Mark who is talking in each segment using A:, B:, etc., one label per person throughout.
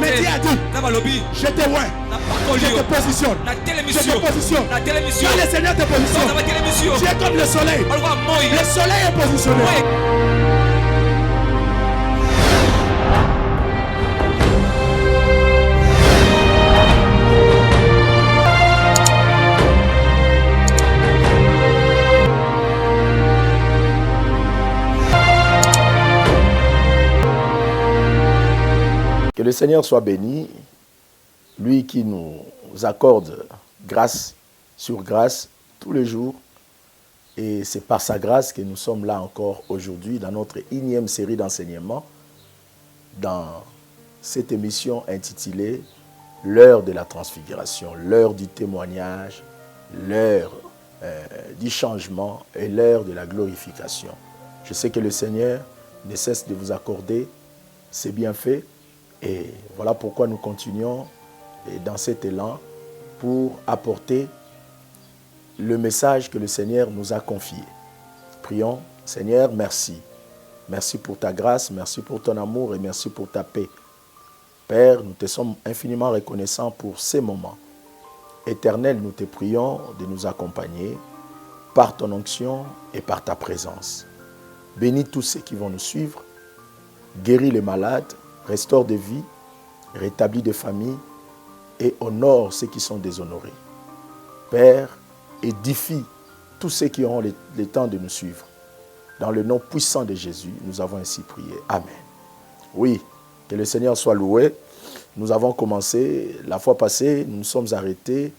A: Mais Dieu a dit, je te vois, je te positionne. Je te positionne. Quand le Seigneur te positionne, tu es comme le soleil. Le soleil est positionné.
B: Que le Seigneur soit béni, lui qui nous accorde grâce sur grâce tous les jours. Et c'est par sa grâce que nous sommes là encore aujourd'hui dans notre énième série d'enseignements, dans cette émission intitulée « L'heure de la transfiguration », l'heure du témoignage, l'heure du changement et l'heure de la glorification. Je sais que le Seigneur ne cesse de vous accorder ses bienfaits. Et voilà pourquoi nous continuons dans cet élan pour apporter le message que le Seigneur nous a confié. Prions, Seigneur, merci. Merci pour ta grâce, merci pour ton amour et merci pour ta paix. Père, nous te sommes infiniment reconnaissants pour ces moments. Éternel, nous te prions de nous accompagner par ton onction et par ta présence. Bénis tous ceux qui vont nous suivre, guéris les malades, restaure des vies, rétablit des familles et honore ceux qui sont déshonorés. Père, édifie tous ceux qui auront le temps de nous suivre. Dans le nom puissant de Jésus, nous avons ainsi prié. Amen. Oui, que le Seigneur soit loué. Nous avons commencé, la fois passée, nous nous sommes arrêtés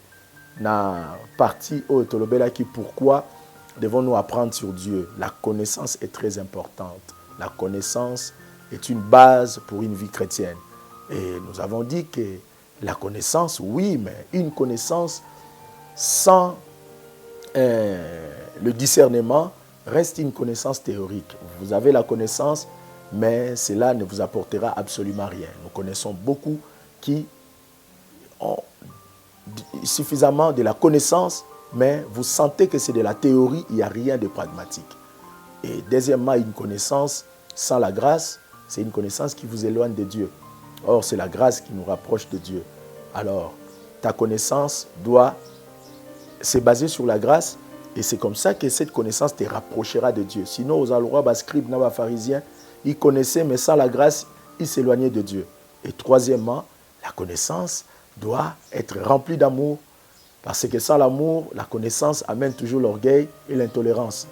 B: dans la partie Otolobela qui pourquoi devons-nous apprendre sur Dieu. La connaissance est très importante. La connaissance est une base pour une vie chrétienne. Et nous avons dit que la connaissance, oui, mais une connaissance sans le discernement reste une connaissance théorique. Vous avez la connaissance, mais cela ne vous apportera absolument rien. Nous connaissons beaucoup qui ont suffisamment de la connaissance, mais vous sentez que c'est de la théorie, il n'y a rien de pragmatique. Et deuxièmement, une connaissance sans la grâce, c'est une connaissance qui vous éloigne de Dieu. Or, c'est la grâce qui nous rapproche de Dieu. Alors, ta connaissance doit se baser sur la grâce et c'est comme ça que cette connaissance te rapprochera de Dieu. Sinon, aux alrois, scribes, pharisiens, ils connaissaient, mais sans la grâce, ils s'éloignaient de Dieu. Et troisièmement, la connaissance doit être remplie d'amour parce que sans l'amour, la connaissance amène toujours l'orgueil et l'intolérance.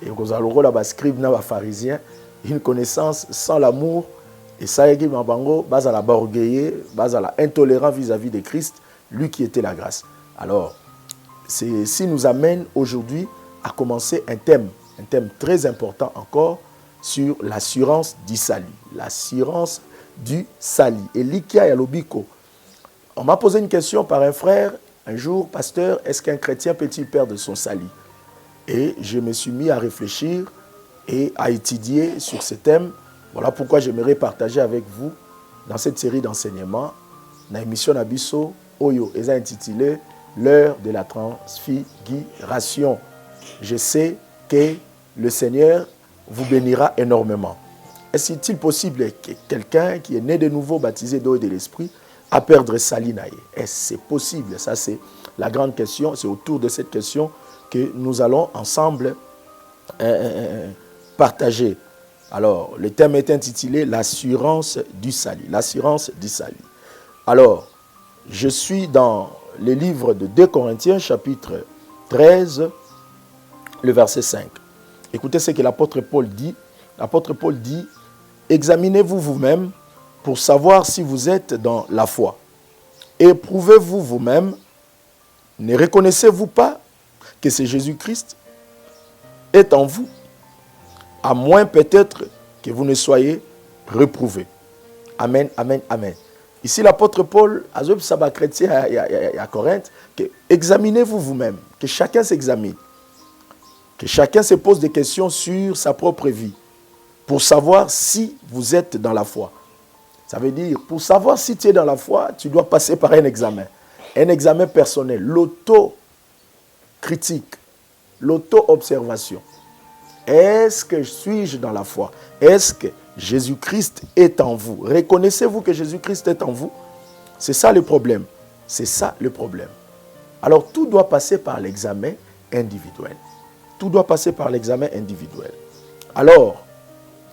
B: Et aux alrois, scribes, pharisiens, une connaissance sans l'amour, et ça est bango, base à la orgueilleux, base à la intolérant vis-à-vis de Christ, lui qui était la grâce. Alors, ceci nous amène aujourd'hui à commencer un thème très important encore sur l'assurance du salut. L'assurance du salut. Et Likia Yalobiko, on m'a posé une question par un frère, un jour, pasteur, est-ce qu'un chrétien peut-il perdre son salut? Et je me suis mis à réfléchir et à étudier sur ce thème. Voilà pourquoi j'aimerais partager avec vous dans cette série d'enseignements, dans l'émission Nabiso Oyo, et intitulé L'heure de la transfiguration. Je sais que le Seigneur vous bénira énormément. Est-il possible que quelqu'un qui est né de nouveau, baptisé d'eau et de l'esprit, a perdre salinaï? Est-ce c'est possible? Ça, c'est la grande question. C'est autour de cette question que nous allons ensemble partager. Alors, le thème est intitulé l'assurance du salut. L'assurance du salut. Alors, je suis dans le livre de 2 Corinthiens, chapitre 13, le verset 5. Écoutez ce que l'apôtre Paul dit. L'apôtre Paul dit, examinez-vous vous-même pour savoir si vous êtes dans la foi. Éprouvez-vous vous-même. Ne reconnaissez-vous pas que c'est Jésus-Christ est en vous, à moins peut-être que vous ne soyez reprouvés. Amen, amen, amen. Ici, l'apôtre Paul, à Sabbat chrétien à Corinthe, que examinez-vous vous-même, que chacun s'examine, que chacun se pose des questions sur sa propre vie, pour savoir si vous êtes dans la foi. Ça veut dire, pour savoir si tu es dans la foi, tu dois passer par un examen personnel, l'auto-critique, l'auto-observation. Est-ce que suis-je dans la foi? Est-ce que Jésus-Christ est en vous. Reconnaissez-vous que Jésus-Christ est en vous? C'est ça le problème. C'est ça le problème. Alors tout doit passer par l'examen individuel. Tout doit passer par l'examen individuel. Alors,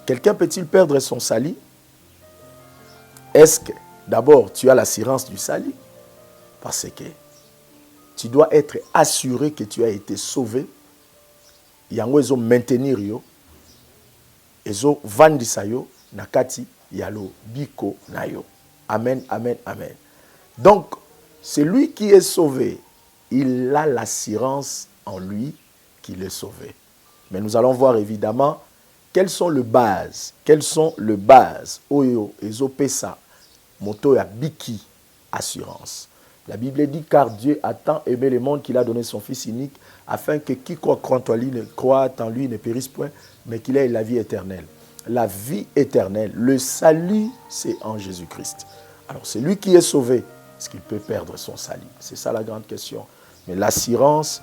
B: quelqu'un peut-il perdre son salut? Est-ce que d'abord tu as l'assurance du salut? Parce que tu dois être assuré que tu as été sauvé. Yango ezo maintenir yo, ezo vandisa yo nakati yalo biko na yo. Amen, amen, amen. Donc, celui qui est sauvé, il a l'assurance en lui qu'il est sauvé. Mais nous allons voir évidemment quelles sont les bases. Quelles sont les bases? Oyo, ezo pesa, moto ya biki, assurance. La Bible dit, car Dieu a tant aimé le monde qu'il a donné son Fils unique, afin que quiconque croit en lui ne périsse point, mais qu'il ait la vie éternelle. La vie éternelle, le salut, c'est en Jésus-Christ. Alors, celui qui est sauvé, est-ce qu'il peut perdre son salut? C'est ça la grande question. Mais l'assurance,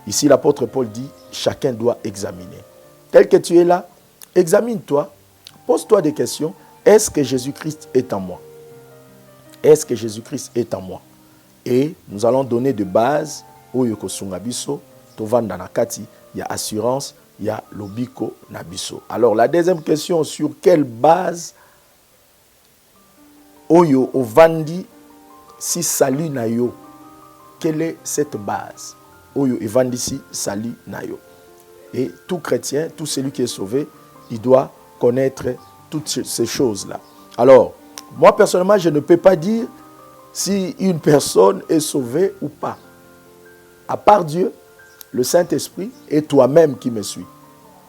B: ici l'apôtre Paul dit, chacun doit examiner. Tel que tu es là, examine-toi, pose-toi des questions. Est-ce que Jésus-Christ est en moi? Est-ce que Jésus-Christ est en moi? Et nous allons donner de base, Oyoko Sungabiso, Tovanda Nakati, il y a assurance, il y a Lobiko Nabiso. Alors la deuxième question, sur quelle base Oyo Ovandi si salut Nayo? Quelle est cette base? Oyo Ovandi si salut Nayo. Et tout chrétien, tout celui qui est sauvé, il doit connaître toutes ces choses-là. Alors, moi personnellement, je ne peux pas dire si une personne est sauvée ou pas. À part Dieu, le Saint-Esprit et toi-même qui me suis.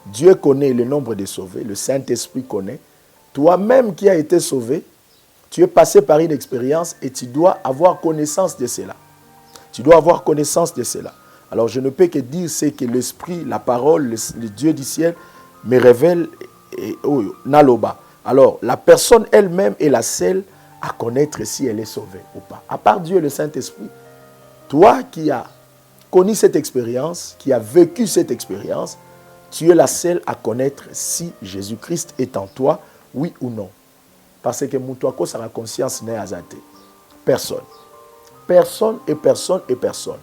B: Dieu connaît le nombre des sauvés, le Saint-Esprit connaît. Toi-même qui as été sauvé, tu es passé par une expérience et tu dois avoir connaissance de cela. Tu dois avoir connaissance de cela. Alors je ne peux que dire ce que l'Esprit, la parole, le Dieu du ciel me révèle Naloba. Alors la personne elle-même est la seule à connaître si elle est sauvée ou pas. À part Dieu, le Saint-Esprit, toi qui as connu cette expérience, qui as vécu cette expérience, tu es la seule à connaître si Jésus-Christ est en toi, oui ou non. Parce que Moutouako, ça a conscience n'est azate. Personne. Personne et personne et personne.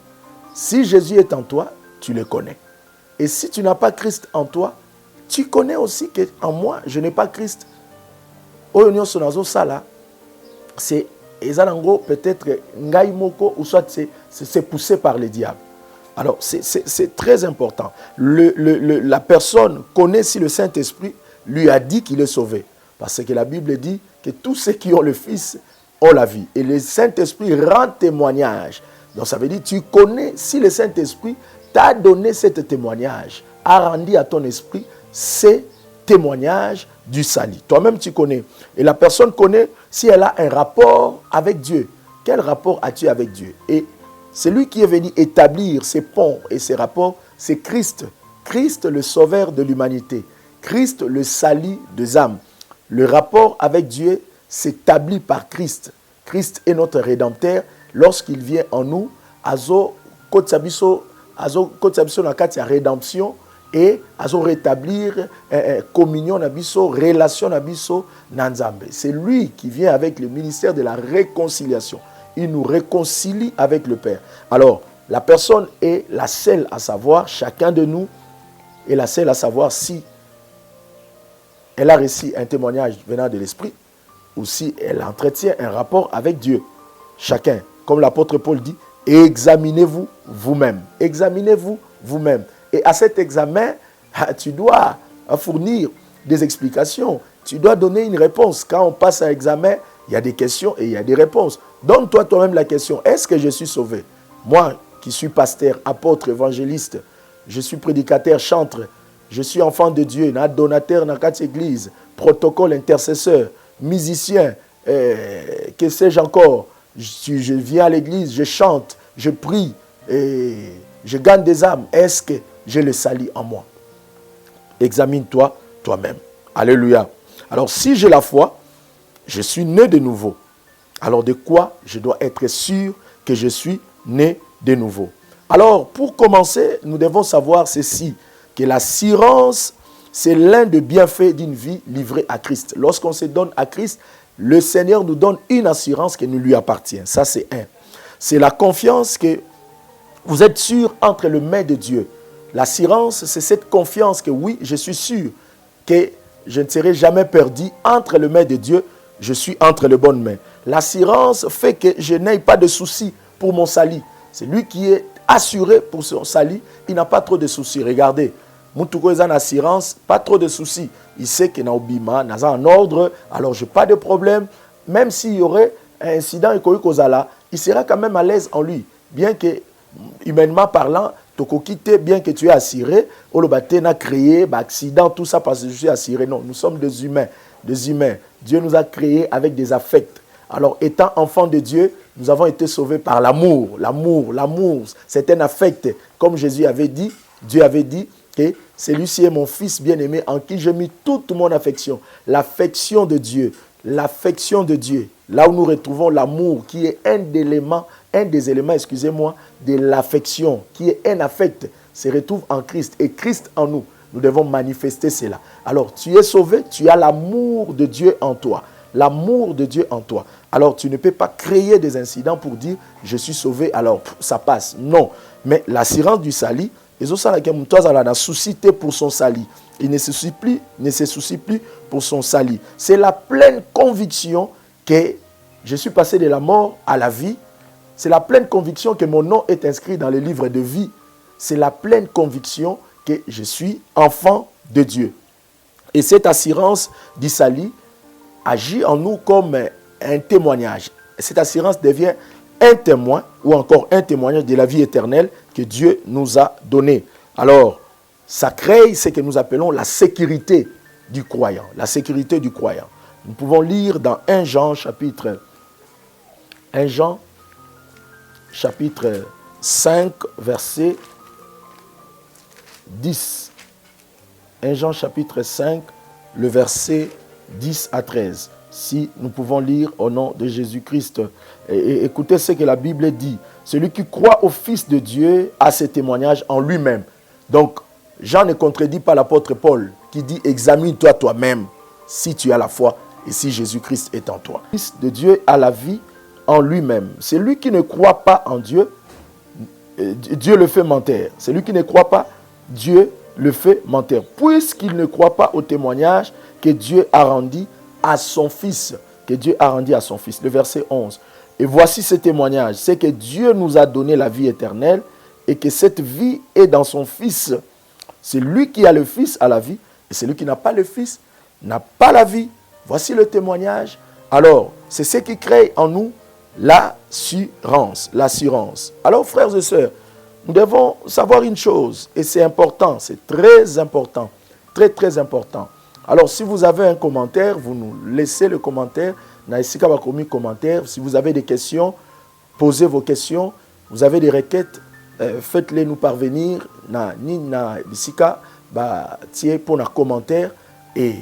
B: Si Jésus est en toi, tu le connais. Et si tu n'as pas Christ en toi, tu connais aussi qu'en moi, je n'ai pas Christ. Oyonyo Sonazo Sala, c'est Ezalango peut-être Ngaïmoko ou soit c'est poussé par le diable. Alors c'est très important. La personne connaît si le Saint-Esprit lui a dit qu'il est sauvé. Parce que la Bible dit que tous ceux qui ont le Fils ont la vie. Et le Saint-Esprit rend témoignage. Donc ça veut dire tu connais si le Saint-Esprit t'a donné ce témoignage, a rendu à ton esprit ces témoignages du salut. Toi-même tu connais. Et la personne connaît si elle a un rapport avec Dieu. Quel rapport as-tu avec Dieu? Et celui qui est venu établir ces ponts et ces rapports, c'est Christ. Christ, le sauveur de l'humanité. Christ, le salut des âmes. Le rapport avec Dieu s'établit par Christ. Christ est notre rédempteur. Lorsqu'il vient en nous, azo kotsabiso nakati ya rédemption et azo rétablir communion nabiso, relation nabiso nanzambe. C'est lui qui vient avec le ministère de la réconciliation. Il nous réconcilie avec le Père. Alors, la personne est la seule à savoir, chacun de nous est la seule à savoir si elle a reçu un témoignage venant de l'Esprit ou si elle entretient un rapport avec Dieu. Chacun, comme l'apôtre Paul dit, examinez-vous vous-même. Examinez-vous vous-même. Et à cet examen, tu dois fournir des explications. Tu dois donner une réponse. Quand on passe à l'examen, il y a des questions et il y a des réponses. Donne-toi toi-même la question. Est-ce que je suis sauvé? Moi, qui suis pasteur, apôtre, évangéliste, je suis prédicateur, chantre, je suis enfant de Dieu, donateur dans quatre églises, protocole, intercesseur, musicien, que sais-je encore. Je viens à l'église, je chante, je prie, et je gagne des âmes. Est-ce que j'ai le salut en moi? Examine-toi toi-même. Alléluia. Alors, si j'ai la foi, je suis né de nouveau. Alors, de quoi je dois être sûr que je suis né de nouveau? Alors, pour commencer, nous devons savoir ceci, que l'assurance C'est l'un des bienfaits d'une vie livrée à Christ. Lorsqu'on se donne à Christ, le Seigneur nous donne une assurance qui nous lui appartient. Ça, c'est un. C'est la confiance que vous êtes sûr entre les mains de Dieu. L'assurance, c'est cette confiance que oui, je suis sûr que je ne serai jamais perdu entre les mains de Dieu. Je suis entre les bonnes mains. L'assurance fait que je n'ai pas de soucis pour mon salut. C'est lui qui est assuré pour son salut. Il n'a pas trop de soucis. Regardez, Moutouko est en assurance, pas trop de soucis. Il sait qu'il est en ordre, alors je n'ai pas de problème. Même s'il y aurait un incident il sera quand même à l'aise en lui. Bien que, humainement parlant, bien que tu es assuré, Olobate n'a créé, accident, tout ça parce que je suis assuré. Non, nous sommes des humains. Des humains. Dieu nous a créés avec des affects. Alors, étant enfants de Dieu, nous avons été sauvés par l'amour. L'amour, c'est un affect. Comme Jésus avait dit, Dieu avait dit que celui-ci est mon fils bien-aimé en qui j'ai mis toute mon affection. L'affection de Dieu. L'affection de Dieu. Là où nous retrouvons l'amour, qui est un des éléments, de l'affection, qui est un affect, se retrouve en Christ. Et Christ en nous. Nous devons manifester cela. Alors, tu es sauvé, tu as l'amour de Dieu en toi. L'amour de Dieu en toi. Alors, tu ne peux pas créer des incidents pour dire « je suis sauvé, alors ça passe ». Non. Mais l'assurance du salut, les autres a souci pour son salut. Il ne se soucie plus pour son salut. C'est la pleine conviction que je suis passé de la mort à la vie. C'est la pleine conviction que mon nom est inscrit dans le livre de vie. C'est la pleine conviction que je suis enfant de Dieu. Et cette assurance du salut agit en nous comme un témoignage. Et cette assurance devient un témoin ou encore un témoignage de la vie éternelle que Dieu nous a donnée. Alors, ça crée ce que nous appelons la sécurité du croyant. La sécurité du croyant. Nous pouvons lire dans 1 Jean chapitre 5 verset 10. 1 Jean chapitre 5, le verset 10 à 13. Si nous pouvons lire au nom de Jésus-Christ. Et écoutez ce que la Bible dit. Celui qui croit au Fils de Dieu a ce témoignage en lui-même. Donc, Jean ne contredit pas l'apôtre Paul qui dit « Examine-toi toi-même si tu as la foi et si Jésus-Christ est en toi. » Le Fils de Dieu a la vie en lui-même. Celui qui ne croit pas en Dieu, Dieu le fait mentir. Celui qui ne croit pas, Dieu le fait mentir. Puisqu'il ne croit pas au témoignage que Dieu a rendu à son Fils. Que Dieu a rendu à son Fils. Le verset 11. Et voici ce témoignage. C'est que Dieu nous a donné la vie éternelle et que cette vie est dans son Fils. C'est lui qui a le Fils à la vie. Et celui qui n'a pas le Fils n'a pas la vie. Voici le témoignage. Alors, c'est ce qui crée en nous l'assurance. L'assurance. Alors, frères et sœurs, nous devons savoir une chose. Et c'est important. C'est très important. Très, très important. Alors, si vous avez un commentaire, vous nous laissez le commentaire. Si vous avez des questions, posez vos questions. Vous avez des requêtes, faites-les nous parvenir. Pour un commentaire. Et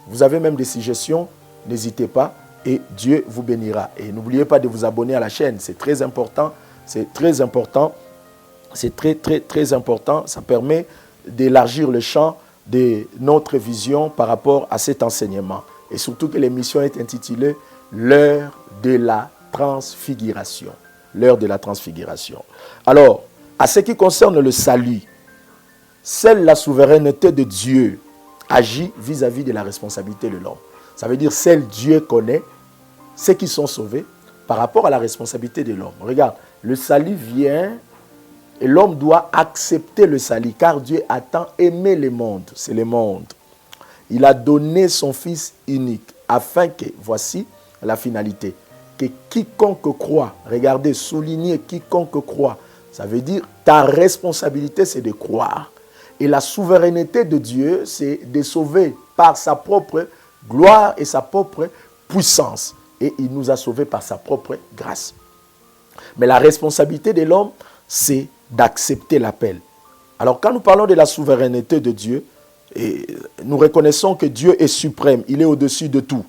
B: vous avez même des suggestions, n'hésitez pas. Et Dieu vous bénira. Et n'oubliez pas de vous abonner à la chaîne. C'est très important. C'est très important. C'est très, très, très important. Ça permet d'élargir le champ de notre vision par rapport à cet enseignement. Et surtout que l'émission est intitulée « L'heure de la transfiguration ». L'heure de la transfiguration. Alors, à ce qui concerne le salut, seule la souveraineté de Dieu agit vis-à-vis de la responsabilité de l'homme. Ça veut dire seul Dieu connaît ceux qui sont sauvés par rapport à la responsabilité de l'homme. Regarde, le salut vient et l'homme doit accepter le salut car Dieu a tant aimé le monde. C'est le monde. Il a donné son Fils unique afin que, voici la finalité, que quiconque croit, regardez, soulignez quiconque croit, ça veut dire ta responsabilité c'est de croire. Et la souveraineté de Dieu c'est de sauver par sa propre gloire et sa propre puissance. Et il nous a sauvés par sa propre grâce. Mais la responsabilité de l'homme c'est d'accepter l'appel. Alors quand nous parlons de la souveraineté de Dieu, et nous reconnaissons que Dieu est suprême, il est au-dessus de tout.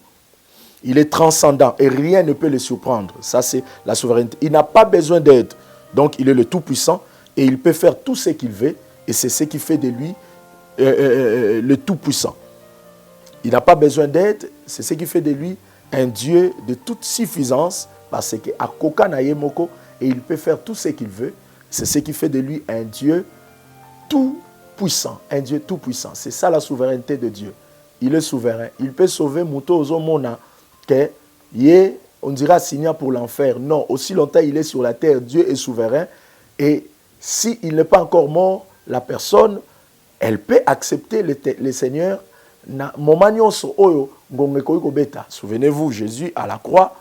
B: Il est transcendant et rien ne peut le surprendre. Ça, c'est la souveraineté. Il n'a pas besoin d'aide. Donc, il est le Tout-Puissant et il peut faire tout ce qu'il veut. Et c'est ce qui fait de lui le Tout-Puissant. Il n'a pas besoin d'aide. C'est ce qui fait de lui un Dieu de toute suffisance, parce que Akoka na Yemoko, et il peut faire tout ce qu'il veut. C'est ce qui fait de lui un Dieu tout-puissant. Un Dieu tout-puissant. C'est ça la souveraineté de Dieu. Il est souverain. Il peut sauver Mouto Ozomona, que on dira signant pour l'enfer. Non, aussi longtemps il est sur la terre, Dieu est souverain. Et s'il n'est pas encore mort, la personne, elle peut accepter le Seigneur. Souvenez-vous, Jésus à la croix,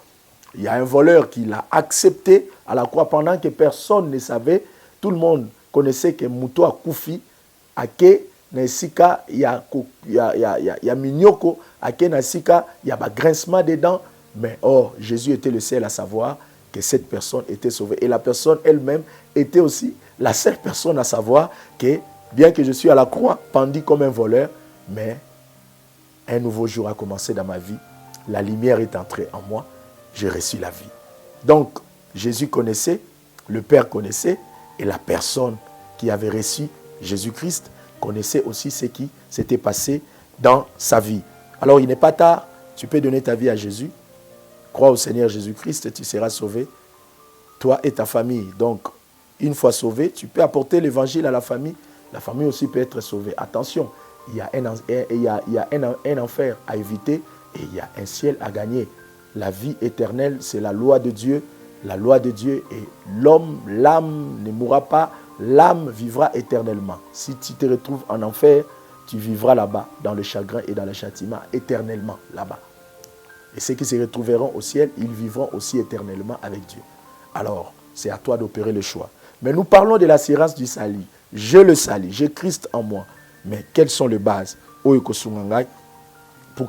B: il y a un voleur qui l'a accepté à la croix pendant que personne ne savait. Tout le monde connaissait que Mouto a Koufi, Ake, Nesika, il y a Mignoko, Ake, Nesika, il y a un grincement des dents. Mais Jésus était le seul à savoir que cette personne était sauvée. Et la personne elle-même était aussi la seule personne à savoir que, bien que je suis à la croix, pendu comme un voleur, mais un nouveau jour a commencé dans ma vie. La lumière est entrée en moi. J'ai reçu la vie. Donc, Jésus connaissait, le Père connaissait, et la personne qui avait reçu Jésus-Christ connaissait aussi ce qui s'était passé dans sa vie. Alors, il n'est pas tard. Tu peux donner ta vie à Jésus. Crois au Seigneur Jésus-Christ et tu seras sauvé, toi et ta famille. Donc, une fois sauvé, tu peux apporter l'évangile à la famille. La famille aussi peut être sauvée. Attention, il y a un enfer à éviter et il y a un ciel à gagner. La vie éternelle, c'est la loi de Dieu. La loi de Dieu est l'âme ne mourra pas, l'âme vivra éternellement. Si tu te retrouves en enfer, tu vivras là-bas, dans le chagrin et dans le châtiment, éternellement là-bas. Et ceux qui se retrouveront au ciel, ils vivront aussi éternellement avec Dieu. Alors, c'est à toi d'opérer le choix. Mais nous parlons de l'assurance du salut. Je le salue, j'ai Christ en moi. Mais quelles sont les bases pour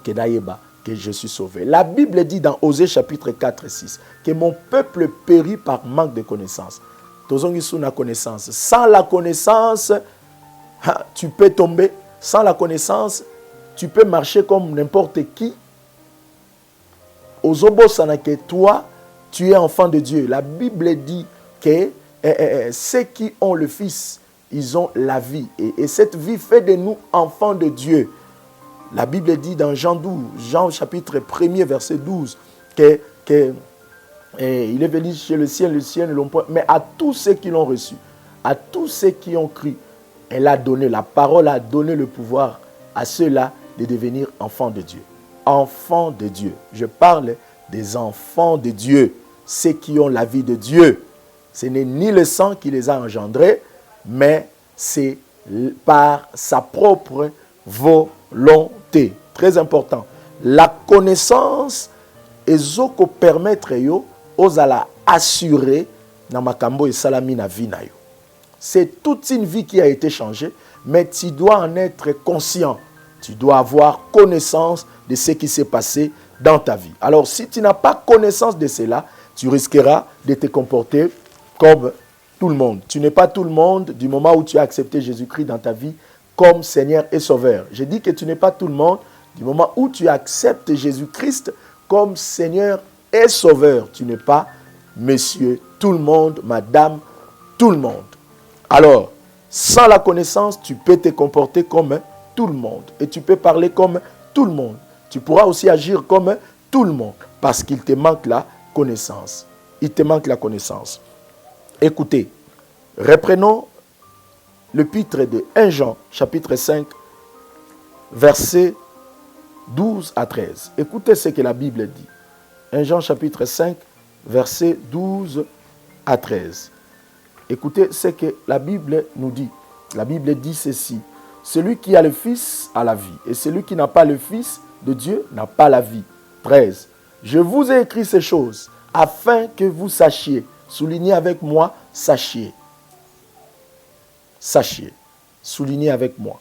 B: que je suis sauvé? La Bible dit dans Osée chapitre 4 et 6 que mon peuple périt par manque de connaissance. Sans la connaissance, tu peux tomber. Sans la connaissance, tu peux marcher comme n'importe qui. Que toi, tu es enfant de Dieu. La Bible dit que ceux qui ont le Fils, ils ont la vie. Et cette vie fait de nous enfants de Dieu. La Bible dit dans Jean chapitre 1er, verset 12, il est venu chez le ciel ne l'ont point. Mais à tous ceux qui l'ont reçu, à tous ceux qui ont cru, elle a donné, la parole a donné le pouvoir à ceux-là de devenir enfants de Dieu. Enfants de Dieu. Je parle des enfants de Dieu, ceux qui ont la vie de Dieu. Ce n'est ni le sang qui les a engendrés, mais c'est par sa propre volonté. Très important. La connaissance ezoko permettre yo ozala assurer na makambo et salami na vie na yo. C'est toute une vie qui a été changée, mais tu dois en être conscient. Tu dois avoir connaissance de ce qui s'est passé dans ta vie. Alors, si tu n'as pas connaissance de cela, tu risqueras de te comporter comme tout le monde. Tu n'es pas tout le monde du moment où tu as accepté Jésus-Christ dans ta vie comme Seigneur et Sauveur. Je dis que tu n'es pas tout le monde du moment où tu acceptes Jésus-Christ comme Seigneur et Sauveur. Tu n'es pas monsieur, tout le monde, madame, tout le monde. Alors, sans la connaissance, tu peux te comporter comme tout le monde. Et tu peux parler comme tout le monde. Tu pourras aussi agir comme tout le monde. Parce qu'il te manque la connaissance. Il te manque la connaissance. Écoutez, reprenons l'épître de 1 Jean, chapitre 5, versets 12 à 13. Écoutez ce que la Bible dit. 1 Jean, chapitre 5, versets 12 à 13. Écoutez ce que la Bible nous dit. La Bible dit ceci. Celui qui a le Fils a la vie. Et celui qui n'a pas le Fils de Dieu n'a pas la vie. 13. Je vous ai écrit ces choses afin que vous sachiez. Soulignez avec moi, sachiez. Sachiez. Soulignez avec moi.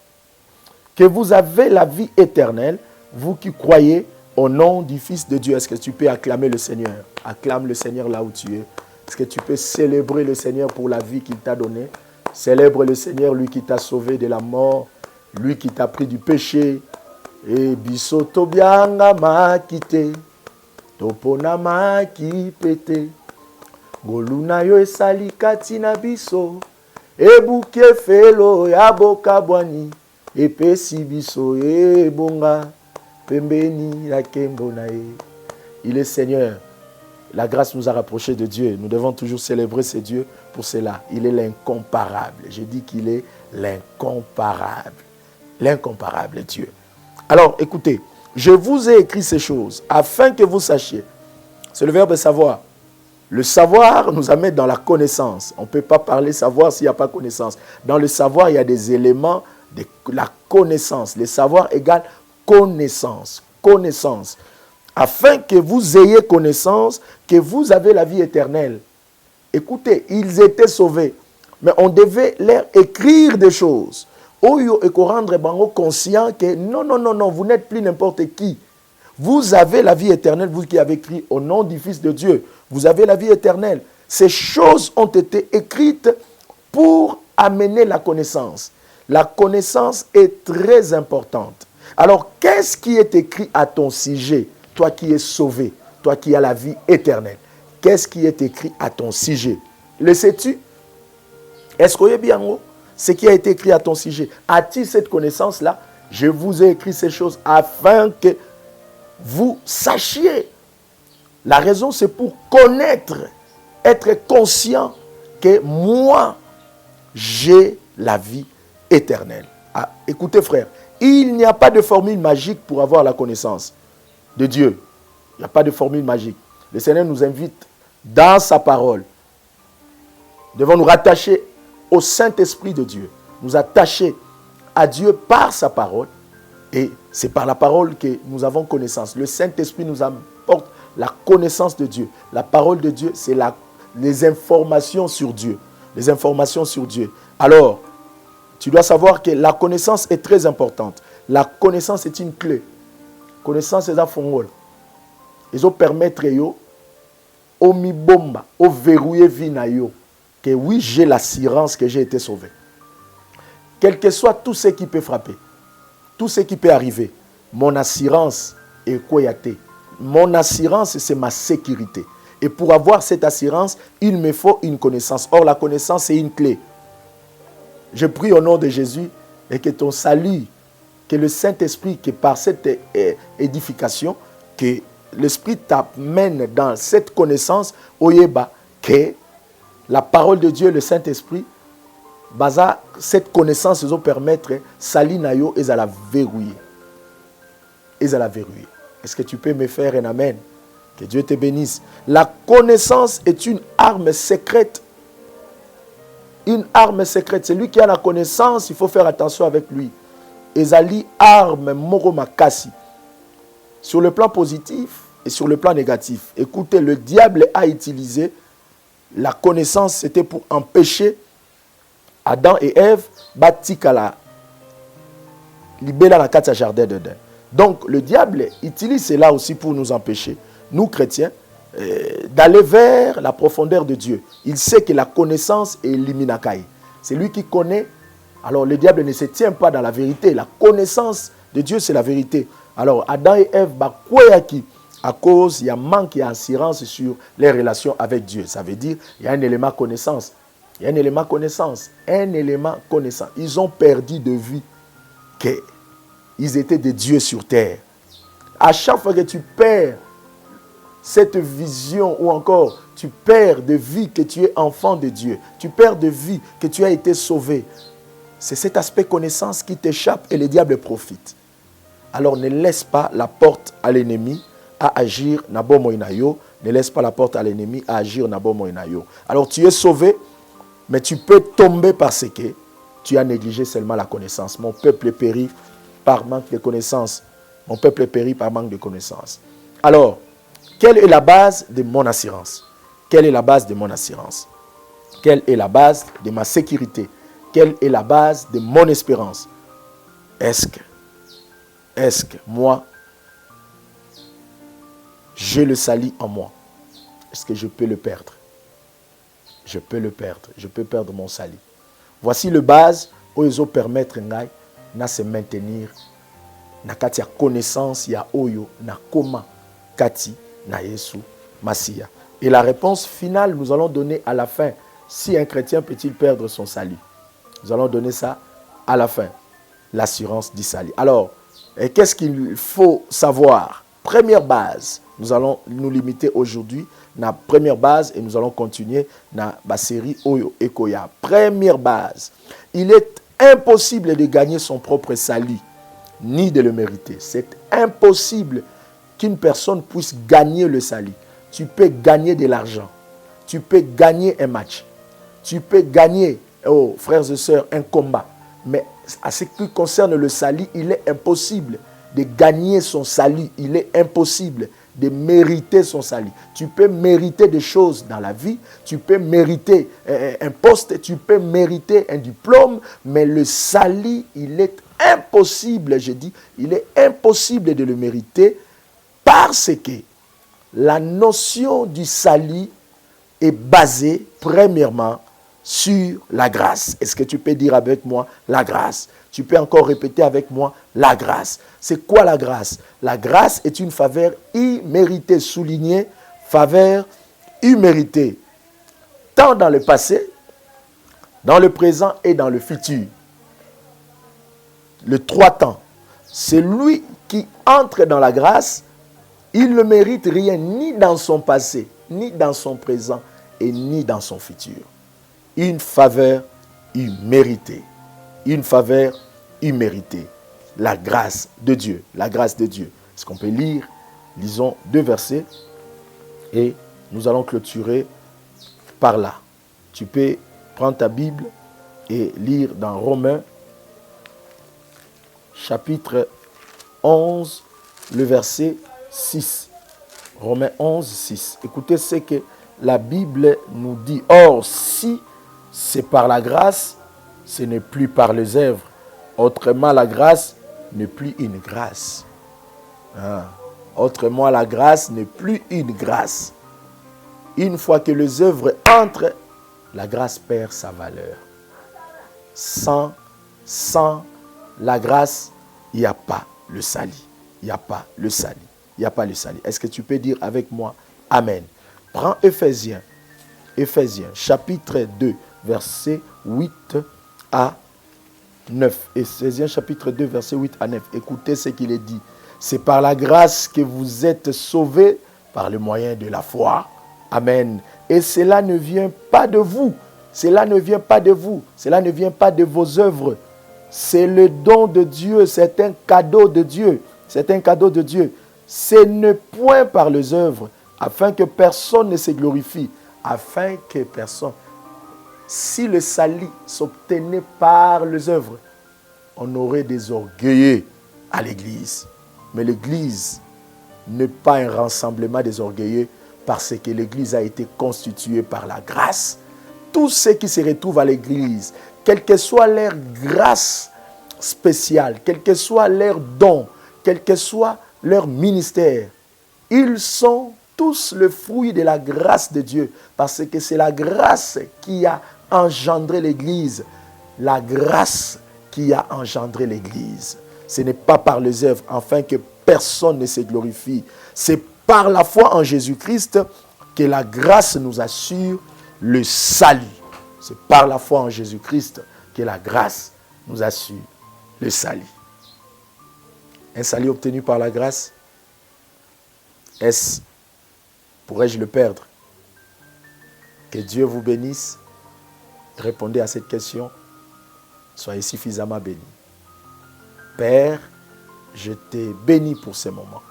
B: Que vous avez la vie éternelle, vous qui croyez au nom du Fils de Dieu. Est-ce que tu peux acclamer le Seigneur? Acclame le Seigneur là où tu es. Est-ce que tu peux célébrer le Seigneur pour la vie qu'il t'a donnée? Célèbre le Seigneur, lui qui t'a sauvé de la mort, lui qui t'a pris du péché. Et bisoto bianga ma kite, topona ma ki pete, goluna yo esali kati na biso, ebuke felo ya boka bwani, epesi biso ebonga pembeni la kembo na ye. Il est Seigneur. La grâce nous a rapprochés de Dieu. Nous devons toujours célébrer ce Dieu pour cela. Il est l'incomparable. Je dis qu'il est l'incomparable. L'incomparable Dieu. Alors, écoutez, je vous ai écrit ces choses afin que vous sachiez. C'est le verbe savoir. Le savoir nous amène dans la connaissance. On ne peut pas parler savoir s'il n'y a pas connaissance. Dans le savoir, il y a des éléments de la connaissance. Le savoir égale connaissance. Connaissance. Afin que vous ayez connaissance que vous avez la vie éternelle. Écoutez, ils étaient sauvés. Mais on devait leur écrire des choses. Oyo et rendre bango conscient que non, vous n'êtes plus n'importe qui. Vous avez la vie éternelle, vous qui avez écrit au nom du Fils de Dieu. Vous avez la vie éternelle. Ces choses ont été écrites pour amener la connaissance. La connaissance est très importante. Alors, qu'est-ce qui est écrit à ton sujet, toi qui es sauvé, toi qui as la vie éternelle? Qu'est-ce qui est écrit à ton sujet? Le sais-tu? Est-ce que bien ce qui a été écrit à ton sujet? As-tu cette connaissance-là? Je vous ai écrit ces choses afin que vous sachiez. La raison, c'est pour connaître, être conscient que moi, j'ai la vie éternelle. Ah, écoutez, frère, il n'y a pas de formule magique pour avoir la connaissance de Dieu. Il n'y a pas de formule magique. Le Seigneur nous invite dans sa parole. Nous devons nous rattacher au Saint-Esprit de Dieu. Nous attacher à Dieu par sa parole. Et c'est par la parole que nous avons connaissance. Le Saint-Esprit nous apporte la connaissance de Dieu. La parole de Dieu, c'est les informations sur Dieu. Les informations sur Dieu. Alors, tu dois savoir que la connaissance est très importante. La connaissance est une clé. Connaissance est un fongol. Ils ont permettre yo, au mi bomba, au verrouiller vie na yo, que oui, j'ai l'assurance que j'ai été sauvé. Quel que soit tout ce qui peut frapper, tout ce qui peut arriver, mon assurance est koyate. Mon assurance, c'est ma sécurité. Et pour avoir cette assurance, il me faut une connaissance. Or, la connaissance, c'est une clé. Je prie au nom de Jésus et que ton salut, que le Saint-Esprit, que par cette édification, que l'Esprit t'amène dans cette connaissance, oyeba, que la parole de Dieu, le Saint-Esprit, baza, cette connaissance nous permettre, sali nayo et à la verrouiller. Et à la verrouiller. Est-ce que tu peux me faire un amen? Que Dieu te bénisse. La connaissance est une arme secrète. Une arme secrète. C'est lui qui a la connaissance, il faut faire attention avec lui. Ezali arme moro makasi. Sur le plan positif et sur le plan négatif. Écoutez, le diable a utilisé la connaissance, c'était pour empêcher Adam et Ève batikala libéla la carte jardin d'Eden. Donc le diable utilise cela aussi pour nous empêcher, nous chrétiens, d'aller vers la profondeur de Dieu. Il sait que la connaissance est liminakai. C'est lui qui connaît. Alors le diable ne se tient pas dans la vérité. La connaissance de Dieu, c'est la vérité. Alors Adam et Ève, à cause, il y a manque et assurance sur les relations avec Dieu. Ça veut dire il y a un élément connaissance. Il y a un élément connaissance. Un élément connaissance. Ils ont perdu de vue qu'ils étaient des dieux sur terre. À chaque fois que tu perds cette vision ou encore tu perds de vue que tu es enfant de Dieu, tu perds de vue que tu as été sauvé, c'est cet aspect connaissance qui t'échappe et le diable profite. Alors ne laisse pas la porte à l'ennemi à agir nabo moinayo, ne laisse pas la porte à l'ennemi à agir nabo moinayo. Alors tu es sauvé, mais tu peux tomber parce que tu as négligé seulement la connaissance. Mon peuple périt par manque de connaissance. Mon peuple périt par manque de connaissance. Alors, quelle est la base de mon assurance? Quelle est la base de mon assurance? Quelle est la base de ma sécurité? Quelle est la base de mon espérance? Est-ce que moi, j'ai le salut en moi? Est-ce que je peux le perdre? Je peux le perdre. Je peux perdre mon salut. Voici le base où ils ont permettre ngai na se maintenir na kati ya connaissance ya oyo na koma kati na Yesu Masia. Et la réponse finale, nous allons donner à la fin. Si un chrétien peut-il perdre son salut? Nous allons donner ça à la fin. l'assurance du salut. Alors, qu'est-ce qu'il faut savoir? Première base, nous allons nous limiter aujourd'hui à la première base et nous allons continuer dans la série Oyo Ekoya. Première base, il est impossible de gagner son propre salut, ni de le mériter. C'est impossible qu'une personne puisse gagner le salut. Tu peux gagner de l'argent, tu peux gagner un match, tu peux gagner, oh, frères et sœurs, un combat. Mais à ce qui concerne le salut, il est impossible de gagner son salut. Il est impossible de mériter son salut. Tu peux mériter des choses dans la vie, tu peux mériter un poste, tu peux mériter un diplôme, mais le salut, il est impossible, je dis, il est impossible de le mériter parce que la notion du salut est basée premièrement sur la grâce. Est-ce que tu peux dire avec moi la grâce? Tu peux encore répéter avec moi la grâce. C'est quoi la grâce? La grâce est une faveur imméritée, soulignée, faveur imméritée, tant dans le passé, dans le présent et dans le futur. Le 3 temps. Celui qui entre dans la grâce, il ne mérite rien ni dans son passé, ni dans son présent et ni dans son futur. Une faveur imméritée. Une faveur imméritée. La grâce de Dieu. La grâce de Dieu. Est-ce qu'on peut lire? Lisons 2 versets et nous allons clôturer par là. Tu peux prendre ta Bible et lire dans Romains chapitre 11, le verset 6. Romains 11, 6. Écoutez ce que la Bible nous dit. Or, si c'est par la grâce, ce n'est plus par les œuvres. Autrement, la grâce n'est plus une grâce. Autrement, la grâce n'est plus une grâce. Une fois que les œuvres entrent, la grâce perd sa valeur. Sans la grâce, il n'y a pas le salut. Il n'y a pas le salut. Il n'y a pas le salut. Est-ce que tu peux dire avec moi Amen? Prends Éphésiens chapitre 2, versets 8 à 9. Éphésiens chapitre 2, verset 8 à 9. Écoutez ce qu'il est dit. C'est par la grâce que vous êtes sauvés par le moyen de la foi. Amen. Et cela ne vient pas de vous. Cela ne vient pas de vous. Cela ne vient pas de vos œuvres. C'est le don de Dieu. C'est un cadeau de Dieu. C'est un cadeau de Dieu. Ce n'est point par les œuvres, afin que personne ne se glorifie. Afin que personne... Si le salut s'obtenait par les œuvres, on aurait des orgueilleux à l'église. Mais l'église n'est pas un rassemblement des orgueilleux parce que l'église a été constituée par la grâce. Tous ceux qui se retrouvent à l'église, quelle que soit leur grâce spéciale, quel que soit leur don, quel que soit leur ministère, ils sont tous le fruit de la grâce de Dieu parce que c'est la grâce qui a engendré l'église. La grâce qui a engendré l'église. Ce n'est pas par les œuvres, afin que personne ne se glorifie. C'est par la foi en Jésus-Christ que la grâce nous assure le salut. C'est par la foi en Jésus-Christ que la grâce nous assure le salut. Un salut obtenu par la grâce, pourrais-je le perdre? Que Dieu vous bénisse. Répondez à cette question. Soyez suffisamment bénis. Père, je t'ai béni pour ces moments.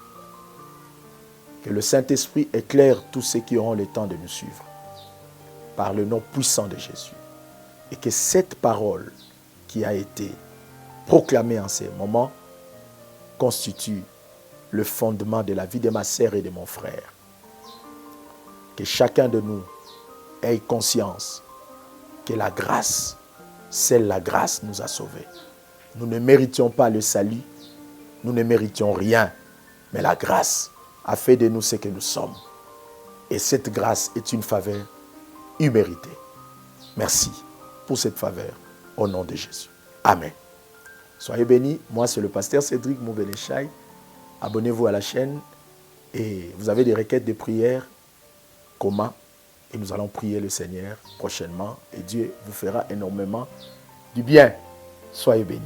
B: Que le Saint-Esprit éclaire tous ceux qui auront le temps de nous suivre. Par le nom puissant de Jésus. Et que cette parole qui a été proclamée en ces moments constitue le fondement de la vie de ma sœur et de mon frère. Que chacun de nous ait conscience que la grâce, seule la grâce nous a sauvés. Nous ne méritions pas le salut, nous ne méritions rien, mais la grâce a fait de nous ce que nous sommes. Et cette grâce est une faveur imméritée. Merci pour cette faveur, au nom de Jésus. Amen. Soyez bénis. Moi, c'est le pasteur Cédric Moubenechai. Abonnez-vous à la chaîne et vous avez des requêtes de prière, comment? Et nous allons prier le Seigneur prochainement et Dieu vous fera énormément du bien. Soyez bénis.